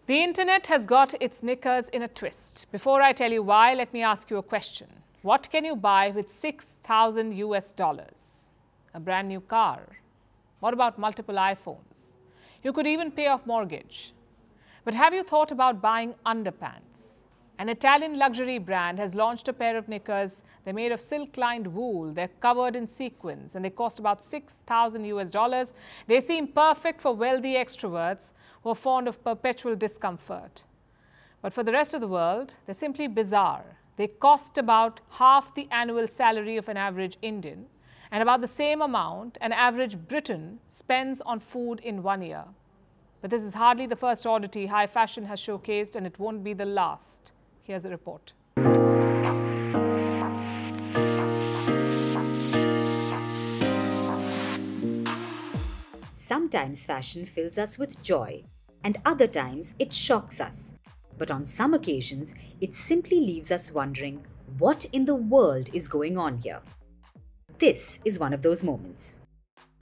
The internet has got its knickers in a twist. Before I tell you why, let me ask you a question. What can you buy with 6,000 US dollars? A brand new car? What about multiple iPhones? You could even pay off mortgage. But have you thought about buying Underpants? An Italian luxury brand has launched a pair of knickers. They're made of silk-lined wool. They're covered in sequins and they cost about 6,000 US dollars. They seem perfect for wealthy extroverts who are fond of perpetual discomfort. But for the rest of the world, they're simply bizarre. They cost about half the annual salary of an average Indian and about the same amount an average Briton spends on food in 1 year. But this is hardly the first oddity high fashion has showcased, and it won't be the last. Here's a report. Sometimes fashion fills us with joy, and other times it shocks us. But on some occasions, it simply leaves us wondering, what in the world is going on here? This is one of those moments.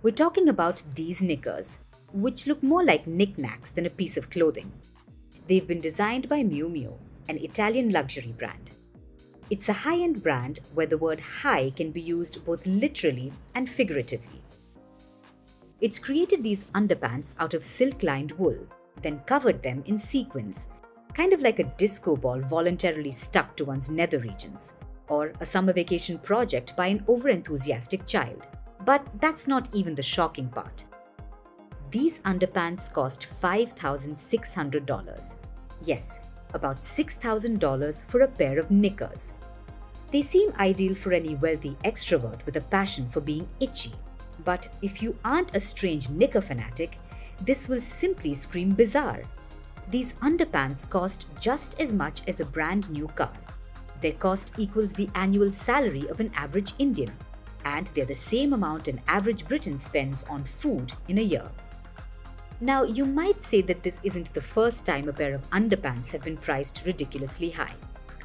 We're talking about these knickers, which look more like knickknacks than a piece of clothing. They've been designed by Miu Miu, an Italian luxury brand. It's a high-end brand where the word high can be used both literally and figuratively. It's created these underpants out of silk-lined wool, then covered them in sequins, kind of like a disco ball voluntarily stuck to one's nether regions, or a summer vacation project by an overenthusiastic child. But that's not even the shocking part. These underpants cost $5,600. Yes, about $6,000 for a pair of knickers. They seem ideal for any wealthy extrovert with a passion for being itchy. But if you aren't a strange knicker fanatic, this will simply scream bizarre. These underpants cost just as much as a brand new car. Their cost equals the annual salary of an average Indian, and they're the same amount an average Briton spends on food in a year. Now, you might say that this isn't the first time a pair of underpants have been priced ridiculously high.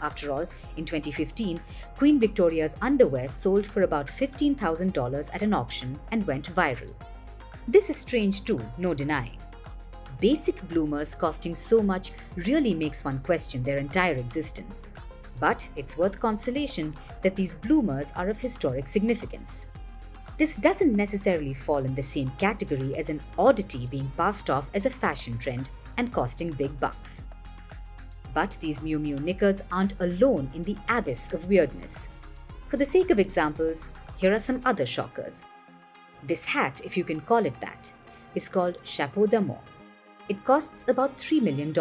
After all, in 2015, Queen Victoria's underwear sold for about $15,000 at an auction and went viral. This is strange too, no denying. Basic bloomers costing so much really makes one question their entire existence. But it's worth consolation that these bloomers are of historic significance. This doesn't necessarily fall in the same category as an oddity being passed off as a fashion trend and costing big bucks. But these Miu Miu knickers aren't alone in the abyss of weirdness. For the sake of examples, here are some other shockers. This hat, if you can call it that, is called Chapeau d'Amour. It costs about $3 million.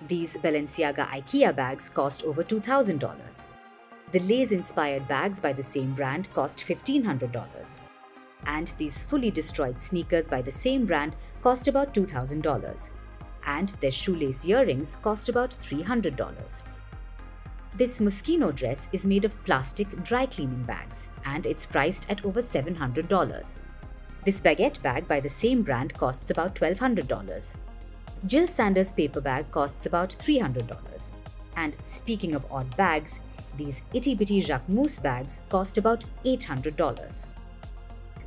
These Balenciaga IKEA bags cost over $2,000. The lace-inspired bags by the same brand cost $1,500. And these fully destroyed sneakers by the same brand cost about $2,000. And their shoelace earrings cost about $300. This Moschino dress is made of plastic dry cleaning bags, and it's priced at over $700. This baguette bag by the same brand costs about $1,200. Jill Sanders' paper bag costs about $300. And speaking of odd bags, these itty-bitty Jacquemus bags cost about $800.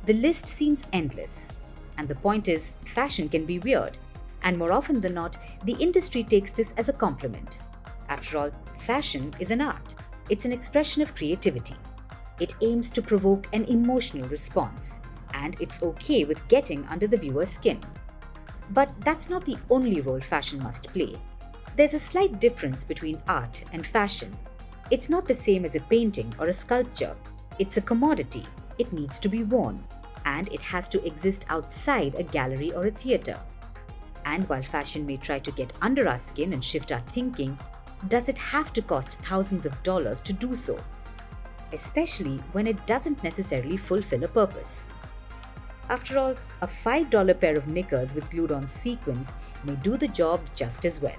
The list seems endless. And the point is, fashion can be weird. And more often than not, the industry takes this as a compliment. After all, fashion is an art. It's an expression of creativity. It aims to provoke an emotional response. And it's okay with getting under the viewer's skin. But that's not the only role fashion must play. There's a slight difference between art and fashion. It's not the same as a painting or a sculpture. It's a commodity. It needs to be worn. And it has to exist outside a gallery or a theatre. And while fashion may try to get under our skin and shift our thinking, does it have to cost thousands of dollars to do so? Especially when it doesn't necessarily fulfill a purpose. After all, a $5 pair of knickers with glued-on sequins may do the job just as well.